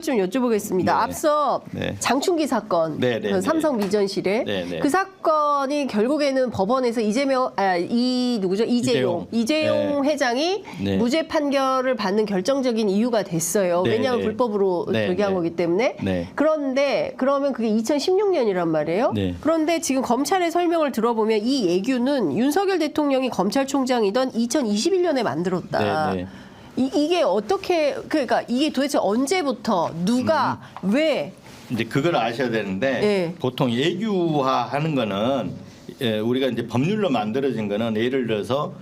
좀 여쭤보겠습니다. 네. 앞서 네. 장충기 사건, 네, 네, 그 삼성 미전실에 네. 그 사건이 결국에는 법원에서 이재용 네. 회장이 네. 무죄 판결을 받는 결정적인 이유가 됐어요. 네, 왜냐하면 네. 불법으로 네, 결계한 네. 거기 때문에. 네. 그런데 그러면 그게 2016년이란 말이에요. 네. 그런데 지금 검찰의 설명을 들어보면 이 예규는 윤석열 대통령이 검찰총장이던 2021년에 만들었다. 네, 네. 이게 어떻게 그러니까 이게 도대체 언제부터 누가 왜 이제 그걸 아셔야 되는데 예. 보통 예규화하는 거는 우리가 이제 법률로 만들어진 거는 예를 들어서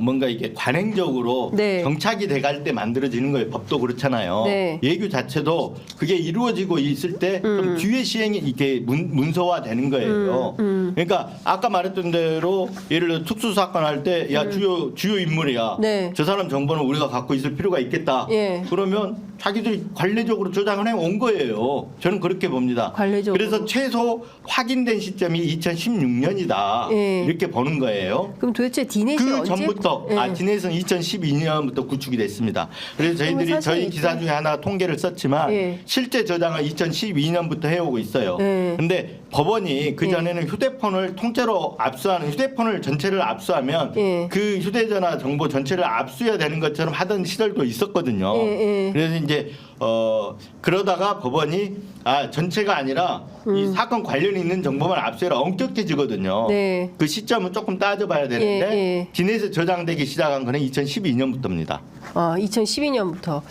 뭔가 이게 관행적으로 네. 정착이 돼갈 때 만들어지는 거예요. 법도 그렇잖아요. 네. 예규 자체도 그게 이루어지고 있을 때 좀 뒤에 시행이 이게 문서화되는 거예요. 그러니까 아까 말했던 대로 예를 들어 특수 사건 할 때 야 주요 인물이야. 네. 저 사람 정보는 우리가 갖고 있을 필요가 있겠다. 예. 그러면 자기들이 관례적으로 조장을 해 온 거예요. 저는 그렇게 봅니다. 관례적으로. 그래서 최소 확인된 시점이 2016년이다. 예. 이렇게 보는 거예요. 그럼 도대체 디넷이 그 언제 전부터 예. 디넷은 2012년부터 구축이 됐습니다. 그래서 저희들이 그러면 사실 저희 기사 중에 하나 통계를 썼지만 예. 실제 저장을 2012년부터 해오고 있어요. 예. 근데 법원이 그 전에는 휴대폰을 통째로 압수하는 휴대폰을 전체를 압수하면 예. 그 휴대전화 정보 전체를 압수해야 되는 것처럼 하던 시절도 있었거든요. 예, 예. 그래서 이제 그러다가 법원이 전체가 아니라 이 사건 관련이 있는 정보만 압수해라 엄격해지거든요. 네. 그 시점은 조금 따져봐야 되는데 예, 예. 디넷에 저장되기 시작한 거는 2012년부터입니다. 2012년부터.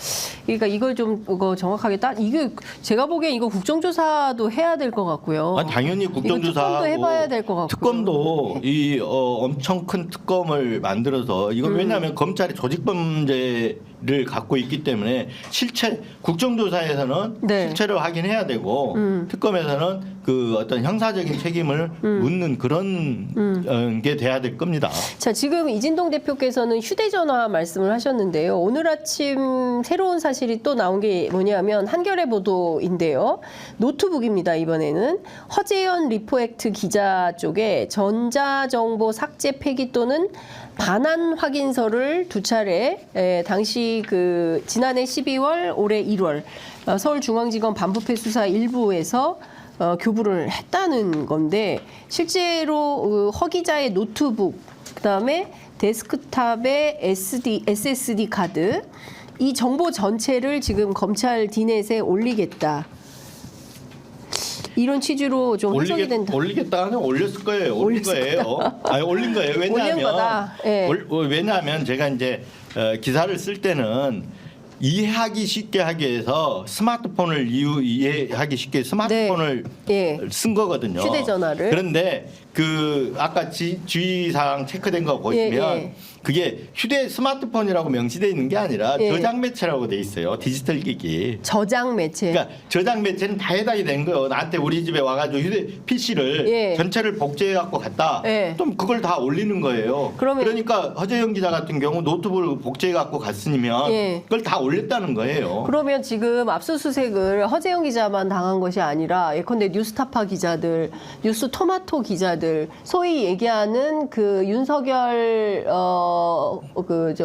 그러니까 이걸 좀 정확하게 이게 제가 보기엔 이거 국정조사도 해야 될 것 같고요. 당연히 국정조사 특검도 해봐야 될 것 같고. 특검도 이 엄청 큰 특검을 만들어서 이건 왜냐하면 검찰이 조직범죄를 갖고 있기 때문에 국정조사에서는 네. 실체를 확인해야 되고 특검에서는 그 어떤 형사적인 책임을 묻는 그런 게 돼야 될 겁니다. 자, 지금 이진동 대표께서는 휴대전화 말씀을 하셨는데요. 오늘 아침 새로운 사실이 또 나온 게 뭐냐면 한겨레 보도인데요. 노트북입니다. 이번에는 허재현 리포액트 기자 쪽에 전자정보 삭제 폐기 또는 반환 확인서를 두 차례 당시 그 지난해 12월 올해 1월 서울중앙지검 반부패 수사 일부에서 교부를 했다는 건데 실제로 허 기자의 노트북 그다음에 데스크탑의 SSD 카드 이 정보 전체를 지금 검찰 디넷에 올리겠다. 이런 취지로 좀 해석이 된다. 올리겠다 하면 올렸을 거예요. 올린 거예요. 올린 거예요. 올린 거다. 예. 왜냐하면 제가 이제 기사를 쓸 때는 이해하기 쉽게 하기 위해서 스마트폰을 이해하기 쉽게 스마트폰을 예. 쓴 거거든요. 휴대전화를. 그런데 그 아까 주의사항 체크된 거 보시면 예. 그게 스마트폰이라고 명시되어 있는 게 아니라 예. 저장 매체라고 돼 있어요. 디지털 기기. 저장 매체. 그러니까 저장 매체는 다 해당이 되는 거예요. 나한테 우리 집에 와가지고 PC를 예. 전체를 복제해 갖고 갔다. 예. 좀 그걸 다 올리는 거예요. 그러니까 허재영 기자 같은 경우 노트북을 복제해 갖고 갔으면 예. 그걸 다 올렸다는 거예요. 그러면 지금 압수수색을 허재영 기자만 당한 것이 아니라 예컨대 뉴스타파 기자들, 뉴스토마토 기자들, 소위 얘기하는 그 윤석열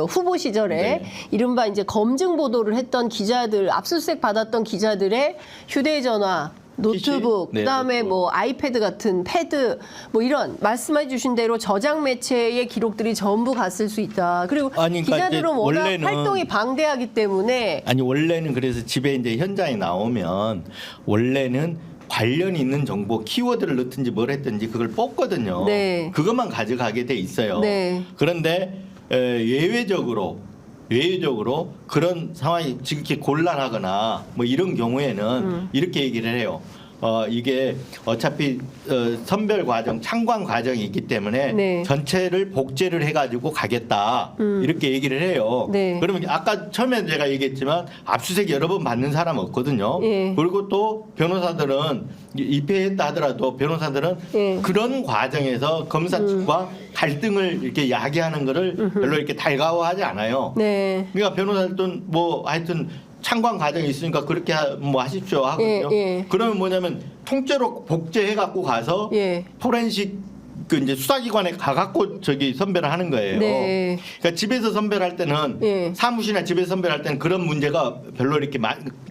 후보 시절에 네. 이른바 이제 검증 보도를 했던 기자들, 압수수색 받았던 기자들의 휴대전화, 노트북, 네, 그다음에 노트북. 뭐 아이패드 같은 패드, 뭐 이런 말씀해 주신 대로 저장 매체의 기록들이 전부 갔을 수 있다. 그리고 아니, 그러니까 기자들은 이제 워낙 원래는- 활동이 방대하기 때문에 아니 원래는 그래서 집에 이제 현장에 나오면 원래는 관련 있는 정보 키워드를 넣든지 뭘 했든지 그걸 뽑거든요. 네. 그것만 가져가게 돼 있어요. 네. 그런데 예외적으로 그런 상황이 지금 이렇게 곤란하거나 뭐 이런 경우에는 이렇게 얘기를 해요. 이게 어차피 선별 과정, 창관 과정이 있기 때문에 네. 전체를 복제를 해가지고 가겠다 이렇게 얘기를 해요. 네. 그러면 아까 처음에 제가 얘기했지만 압수수색 여러 번 받는 사람 없거든요. 예. 그리고 또 변호사들은 입회했다 하더라도 변호사들은 예. 그런 과정에서 검사 측과 갈등을 이렇게 야기하는 거를 별로 이렇게 달가워하지 않아요. 네. 그러니까 변호사들은 뭐 하여튼 창관 과정이 있으니까 그렇게 뭐 하십시오 하거든요. 예. 그러면 뭐냐면 통째로 복제해 갖고 가서 예. 포렌식 그 이제 수사기관에 가갖고 저기 선별을 하는 거예요. 네. 그러니까 집에서 선별할 때는 네. 사무실이나 집에서 선별할 때는 그런 문제가 별로 이렇게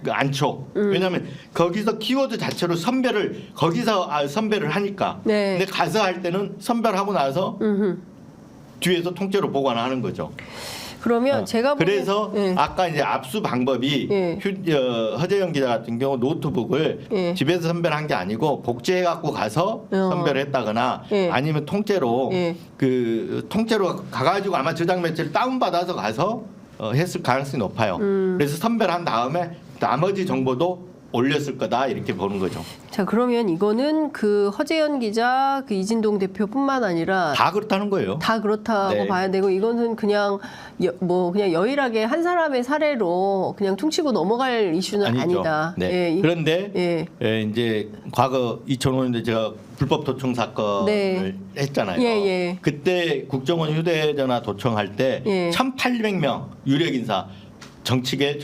않죠. 왜냐하면 거기서 키워드 자체로 선별을 거기서 선별을 하니까. 네. 근데 가서 할 때는 선별하고 나서 뒤에서 통째로 보관하는 거죠. 그러면 제가 그래서 예. 아까 이제 압수 방법이 예. 허재영 기자 같은 경우 노트북을 예. 집에서 선별한 게 아니고 복제해 갖고 가서 선별했다거나 예. 아니면 통째로 예. 그 통째로 가가지고 아마 저장 매체를 다운 받아서 가서 했을 가능성이 높아요. 그래서 선별한 다음에 나머지 정보도 올렸을 거다 이렇게 보는 거죠. 자, 그러면 이거는 그 허재현 기자, 그 이진동 대표뿐만 아니라 다 그렇다는 거예요. 다 그렇다고 네. 봐야 되고, 이거는 그냥 그냥 여일하게 한 사람의 사례로 그냥 퉁치고 넘어갈 이슈는 아니죠. 아니다. 네. 예, 그런데 예. 이제 과거 2005년도에 제가 불법 도청 사건을 네. 했잖아요. 예, 예. 그때 국정원 휴대전화 도청할 때 예. 1,800명 유력 인사 정치계,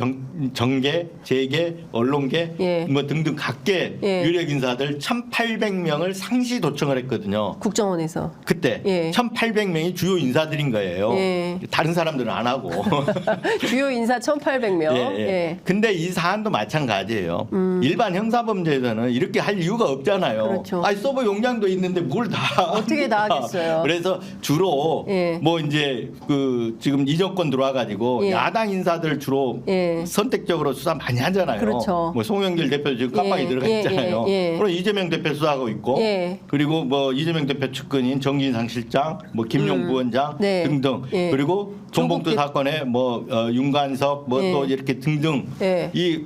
정계, 재계, 언론계 예. 뭐 등등 각계 예. 유력 인사들 1,800명을 상시 도청을 했거든요. 국정원에서. 그때 예. 1,800명이 주요 인사들인 거예요. 예. 다른 사람들은 안 하고. 주요 인사 1,800명. 예, 예. 근데 이 사안도 마찬가지예요. 일반 형사범죄에서는 이렇게 할 이유가 없잖아요. 그렇죠. 아니 서버 용량도 있는데 뭘 다 어떻게 다 하겠어요. 그래서 주로 예. 뭐 이제 그 지금 이 정권 들어와가지고 예. 야당 인사들 주로 예. 선택적으로 수사 많이 하잖아요. 그렇죠. 뭐 송영길 대표 지금 깜빡이 예, 들어가 예, 있잖아요. 예, 예. 그럼 이재명 대표 수사하고 있고, 예. 그리고 뭐 이재명 대표 측근인 정진상 실장, 뭐 김용 부원장 네. 등등, 예. 그리고 정봉주 사건에 뭐 윤관석 뭐 또 예. 이렇게 등등 예. 이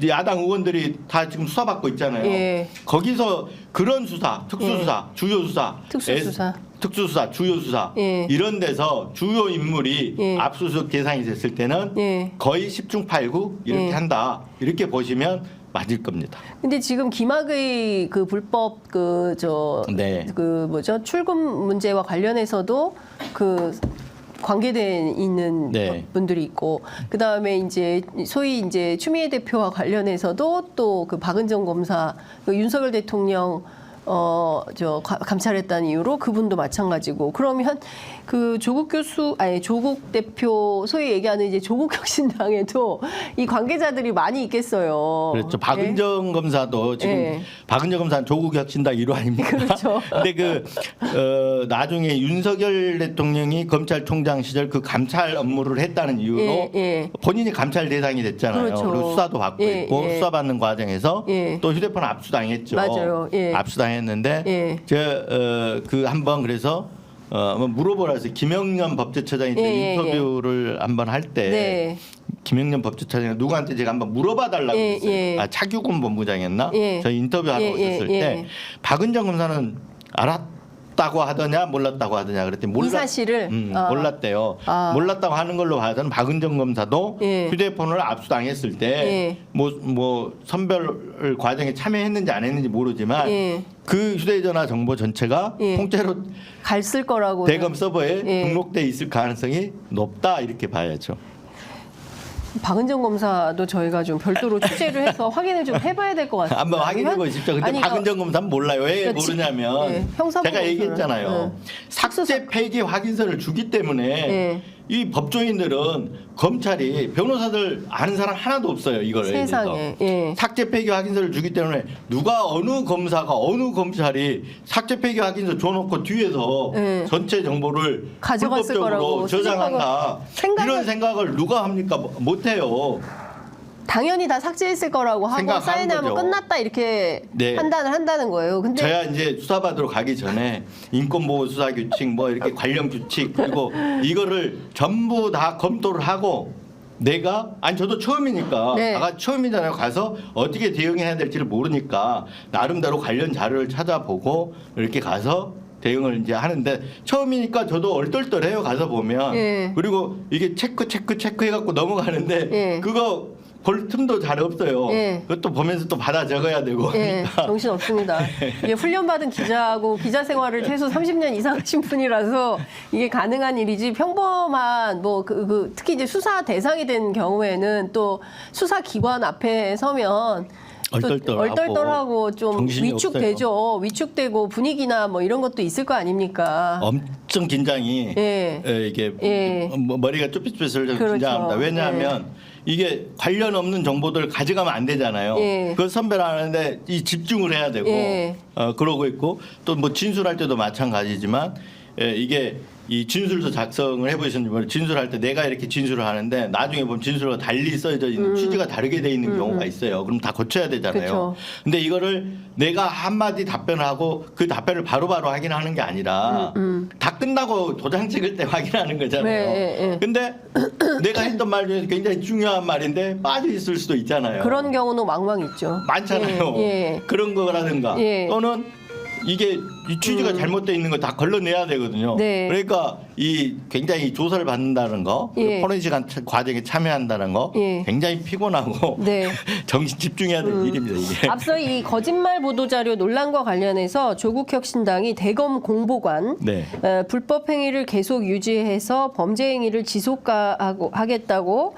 야당 의원들이 다 지금 수사받고 있잖아요. 예. 거기서 그런 수사, 특수수사, 주요 수사, 특수수사. 특수수사, 주요 수사 예. 이런 데서 주요 인물이 예. 압수수색 대상이 됐을 때는 예. 거의 10중 8구 이렇게 예. 한다 이렇게 보시면 맞을 겁니다. 근데 지금 김학의 그 불법 네. 그 뭐죠? 출금 문제와 관련해서도 그 관계돼 있는 네. 분들이 있고, 그 다음에 이제 소위 이제 추미애 대표와 관련해서도 또 그 박은정 검사, 그 윤석열 대통령 감찰했다는 이유로 그분도 마찬가지고, 그러면 그 조국 대표 소위 얘기하는 이제 조국 혁신당에도 이 관계자들이 많이 있겠어요. 그렇죠. 박은정 검사도 지금 예. 박은정 검사는 조국 혁신당 1호 아닙니까? 그렇죠. 근데 나중에 윤석열 대통령이 검찰총장 시절 그 감찰 업무를 했다는 이유로 예, 예. 본인이 감찰 대상이 됐잖아요. 그렇죠. 그리고 수사도 받고 예, 있고 예. 수사받는 과정에서 예. 또 휴대폰 압수당했죠. 맞아요. 예. 압수당했는데 예. 그 한번 그래서 물어보라 해서 김영년 법제처장이 예, 인터뷰를 한번 할 때 네. 김영년 법제처장이 누구한테 제가 한번 물어봐 달라고 예, 했어요. 예. 차규근 본부장이었나? 예. 저희 인터뷰하러 예, 오셨을 예, 때 예. 박은정 검사는 알았다고 하더냐 몰랐다고 하더냐 그랬더니 이 사실을 몰랐대요. 몰랐다고 하는 걸로 봐서는 박은정 검사도 예. 휴대폰을 압수당했을 때 뭐 선별 과정에 참여했는지 안 했는지 모르지만 예. 그 휴대전화 정보 전체가 예. 통째로 갔을 거라고. 대검 서버에 예. 등록돼 있을 가능성이 높다 이렇게 봐야죠. 박은정 검사도 저희가 좀 별도로 취재를 해서 확인을 좀 해봐야 될 것 같아요. 한번 확인해 보십시오. 근데 박은정 검사는 몰라요. 왜 그러니까 모르냐면 예, 형사법 제가 얘기했잖아요. 검사를. 삭제 폐기 확인서를 주기 때문에 예. 이 법조인들은 검찰이 변호사들 아는 사람 하나도 없어요. 이걸 세상에. 예. 삭제 폐기 확인서를 주기 때문에 누가 어느 검사가 어느 검찰이 삭제 폐기 확인서 줘놓고 뒤에서 예. 전체 정보를 가져갔을 거라고 불법적으로 저장한다. 이런 생각을 누가 합니까? 못해요. 당연히 다 삭제했을 거라고 하고 생각하는 사인하면 거죠. 끝났다 이렇게 네. 판단을 한다는 거예요. 근데 저야 이제 수사받으러 가기 전에 인권보호수사규칙 뭐 이렇게 관련 규칙 그리고 이거를 전부 다 검토를 하고 저도 처음이니까 네. 처음이잖아요. 가서 어떻게 대응해야 될지를 모르니까 나름대로 관련 자료를 찾아보고 이렇게 가서 대응을 이제 하는데 처음이니까 저도 얼떨떨해요. 가서 보면 예. 그리고 이게 체크 해갖고 넘어가는데 예. 그거 볼 틈도 잘 없어요. 예. 그것도 보면서 또 받아 적어야 되고. 예, 그러니까. 정신 없습니다. 이게 훈련받은 기자하고 기자 생활을 최소 30년 이상 하신 분이라서 이게 가능한 일이지, 평범한 특히 이제 수사 대상이 된 경우에는 또 수사 기관 앞에 서면 얼떨떨하고 좀 정신이 위축되죠. 위축되고 분위기나 뭐 이런 것도 있을 거 아닙니까? 엄청 긴장이 예. 이게 예. 머리가 쭈삣쭈삣을 그렇죠. 긴장합니다. 왜냐하면 이게 관련 없는 정보들을 가져가면 안 되잖아요. 예. 그걸 선배를 하는데 이 집중을 해야 되고 예. 그러고 있고 또 뭐 진술할 때도 마찬가지지만 이게 이 진술서 작성을 해보셨는지 모르겠어요. 진술할 때 내가 이렇게 진술을 하는데 나중에 보면 진술과 달리 써져 있는 취지가 다르게 돼 있는 경우가 있어요. 그럼 다 고쳐야 되잖아요. 그쵸. 근데 이거를 내가 한마디 답변을 하고 그 답변을 바로바로 확인하는 게 아니라 다 끝나고 도장 찍을 때 확인하는 거잖아요. 네. 근데 내가 했던 말 중에 굉장히 중요한 말인데 빠져 있을 수도 있잖아요. 그런 경우는 왕왕 있죠. 많잖아요. 예. 그런 거라든가 예. 또는 이게 이 취지가 잘못되어 있는 거 다 걸러내야 되거든요. 네. 그러니까 이 굉장히 조사를 받는다는 거, 예. 포렌식 과정에 참여한다는 거 예. 굉장히 피곤하고 네. 정신 집중해야 될 일입니다. 이게. 앞서 이 거짓말 보도 자료 논란과 관련해서 조국혁신당이 대검 공보관 네. 불법 행위를 계속 유지해서 범죄 행위를 지속하겠다고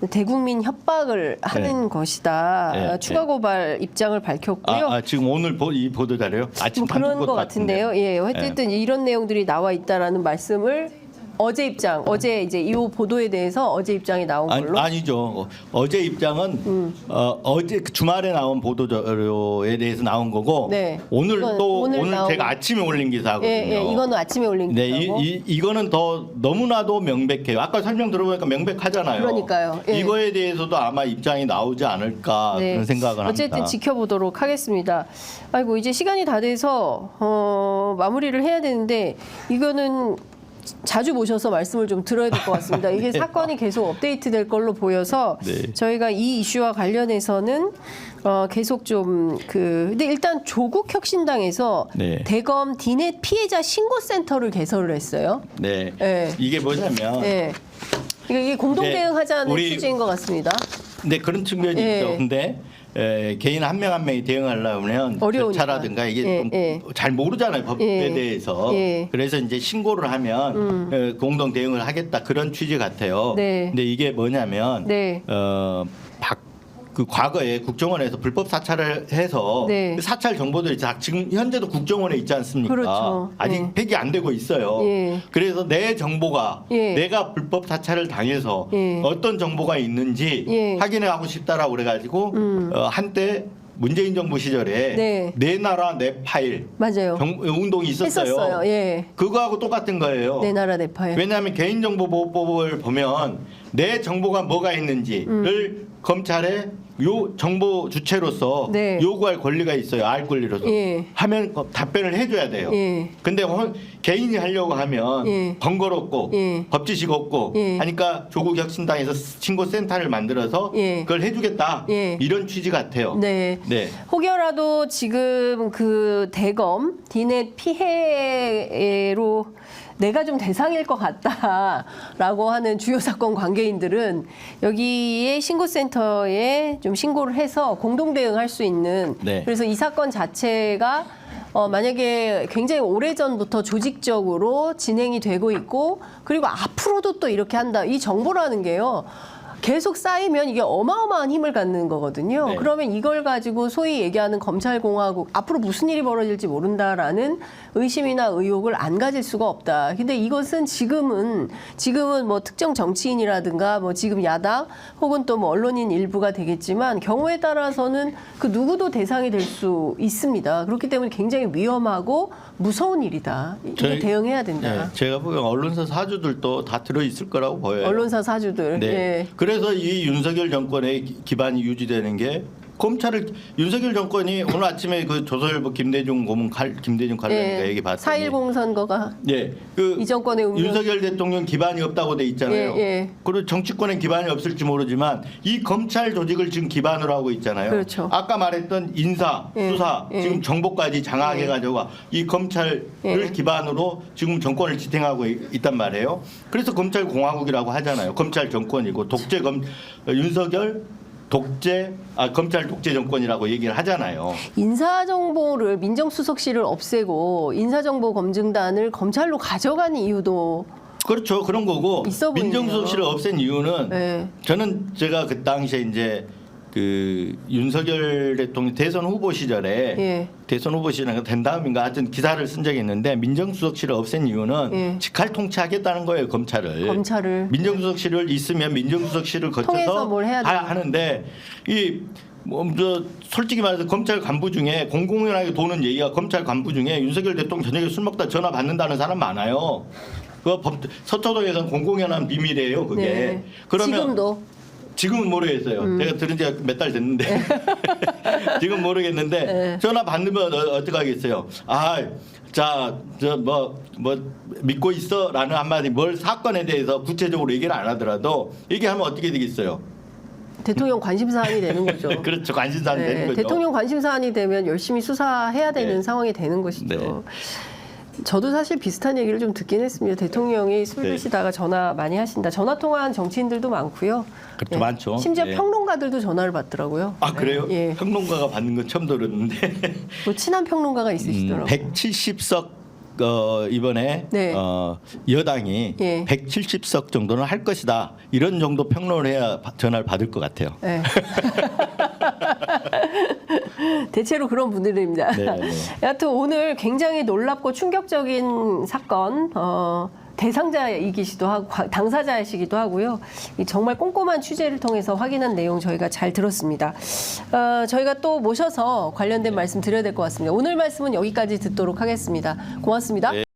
대국민 협박을 하는 것이다. 네. 추가 고발 입장을 밝혔고요. 지금 오늘 이 보도 자료요? 아침 뭐 그런 것 같은데요. 예, 어쨌든 이런 내용들이 나와 있다라는 말씀을 어제 이제 이 보도에 대해서 어제 입장이 나온 걸로. 아니죠. 어제 입장은 어제 주말에 나온 보도 자료에 대해서 나온 거고 네. 오늘 오늘 나온 제가 아침에 올린 기사거든요. 예, 이거는 아침에 올린 네, 기사고. 이거는 더 너무나도 명백해요. 아까 설명 들어보니까 명백하잖아요. 그러니까요. 예. 이거에 대해서도 아마 입장이 나오지 않을까 그런 생각을 합니다. 어쨌든 지켜보도록 하겠습니다. 아이고 이제 시간이 다 돼서 마무리를 해야 되는데 이거는 자주 모셔서 말씀을 좀 들어야 될 것 같습니다. 이게 사건이 계속 업데이트될 걸로 보여서 네. 저희가 이 이슈와 관련해서는 계속 좀 근데 일단 조국혁신당에서 네. 대검 디넷 피해자 신고센터를 개설을 했어요. 네. 네. 이게 뭐냐면 네. 이게 공동 네, 대응하자는 우리- 취지인 것 같습니다. 네, 그런 측면이 예. 있죠. 근데 개인 한 명 한 명이 대응하려면 어려우니까. 절차라든가 이게 예, 좀 잘 모르잖아요. 법에 예. 대해서. 예. 그래서 이제 신고를 하면 공동 대응을 하겠다 그런 취지 같아요. 네. 근데 이게 뭐냐면 네. 그 과거에 국정원에서 불법 사찰을 해서 네. 그 사찰 정보들이 다 지금 현재도 국정원에 있지 않습니까? 그렇죠. 아직 예. 폐기 안 되고 있어요. 예. 그래서 내 정보가 예. 내가 불법 사찰을 당해서 예. 어떤 정보가 있는지 예. 확인해 가고 싶다라고 그래가지고 한때 문재인 정부 시절에 네. 내 나라 내 파일 맞아요. 운동이 있었어요. 했었어요. 예. 그거하고 똑같은 거예요. 내 나라 내 파일. 왜냐하면 개인정보보호법을 보면 내 정보가 뭐가 있는지를 검찰에 요 정보 주체로서 네. 요구할 권리가 있어요. 알 권리로서. 예. 하면 답변을 해줘야 돼요. 예. 근데 개인이 하려고 하면 예. 번거롭고 예. 법지식 없고 예. 하니까 조국혁신당에서 신고센터를 만들어서 예. 그걸 해주겠다. 예. 이런 취지 같아요. 네. 네. 혹여라도 지금 그 대검 디넷 피해로 내가 좀 대상일 것 같다라고 하는 주요 사건 관계인들은 여기에 신고센터에 좀 신고를 해서 공동 대응할 수 있는 네. 그래서 이 사건 자체가 만약에 굉장히 오래전부터 조직적으로 진행이 되고 있고 그리고 앞으로도 또 이렇게 한다. 이 정보라는 게요. 계속 쌓이면 이게 어마어마한 힘을 갖는 거거든요. 네. 그러면 이걸 가지고 소위 얘기하는 검찰공화국 앞으로 무슨 일이 벌어질지 모른다라는 의심이나 의혹을 안 가질 수가 없다. 근데 이것은 지금은 뭐 특정 정치인이라든가 뭐 지금 야당 혹은 또 뭐 언론인 일부가 되겠지만 경우에 따라서는 그 누구도 대상이 될 수 있습니다. 그렇기 때문에 굉장히 위험하고 무서운 일이다. 이게 대응해야 된다. 네, 제가 보기엔 언론사 사주들도 다 들어 있을 거라고 보여요. 언론사 사주들. 네. 예. 그래서 이 윤석열 정권의 기반이 유지되는 게 윤석열 정권이 오늘 아침에 그 조선일보 김대중 고문 김대중 관련해서 얘기 봤더니 4.10 선거가 예, 그 이 정권의 운명. 윤석열 대통령 기반이 없다고 돼 있잖아요. 예. 그리고 정치권에 기반이 없을지 모르지만 이 검찰 조직을 지금 기반으로 하고 있잖아요. 그렇죠. 아까 말했던 인사, 예. 수사, 예. 지금 정보까지 장악해가지고 이 검찰을 예. 기반으로 지금 정권을 지탱하고 있단 말이에요. 그래서 검찰 공화국이라고 하잖아요. 검찰 정권이고 윤석열 검찰 독재 정권이라고 얘기를 하잖아요. 인사정보를 민정수석실을 없애고 인사정보검증단을 검찰로 가져간 이유도 그렇죠. 그런 거고 있어 보이네요. 민정수석실을 없앤 이유는 네. 제가 그 당시에 이제 그 윤석열 대통령 대선 후보 시절에 예. 대선 후보 시절에 된 다음인가 하여튼 기사를 쓴 적이 있는데 민정수석실을 없앤 이유는 예. 직할 통치하겠다는 거예요, 검찰을. 검찰을 민정수석실을 있으면 민정수석실을 통해서 거쳐서 뭘 해야 되나. 하는데 저 솔직히 말해서 검찰 간부 중에 공공연하게 도는 얘기가 검찰 간부 중에 윤석열 대통령 저녁에 술 먹다 전화 받는다는 사람 많아요. 그 서초동에서는 공공연한 비밀이에요, 그게. 네. 그러면 지금도 지금은 모르겠어요. 제가 들은 지가 몇 달 됐는데 지금 모르겠는데 네. 전화 받으면 어떻게 하겠어요? 자, 저 뭐 믿고 있어라는 한마디 뭘 사건에 대해서 구체적으로 얘기를 안 하더라도 얘기하면 어떻게 되겠어요? 대통령 관심 사안이 되는 거죠. 그렇죠. 관심사안 네, 되는 거죠. 대통령 관심 사안이 되면 열심히 수사해야 되는 네. 상황이 되는 것이죠. 네. 저도 사실 비슷한 얘기를 좀 듣긴 했습니다. 대통령이 술 네. 드시다가 전화 많이 하신다. 전화 통화한 정치인들도 많고요. 그렇죠. 많죠. 심지어 네. 평론가들도 전화를 받더라고요. 아 그래요? 예. 평론가가 받는 건 처음 들었는데 뭐 친한 평론가가 있으시더라고요. 170석 이번에 네. 여당이 예. 170석 정도는 할 것이다. 이런 정도 평론을 해야 전화를 받을 것 같아요. 네. 대체로 그런 분들입니다. 네, 네. 여하튼 오늘 굉장히 놀랍고 충격적인 사건, 대상자이기도 하고 당사자이시기도 하고요. 이 정말 꼼꼼한 취재를 통해서 확인한 내용 저희가 잘 들었습니다. 저희가 또 모셔서 관련된 말씀 드려야 될 것 같습니다. 오늘 말씀은 여기까지 듣도록 하겠습니다. 고맙습니다. 네.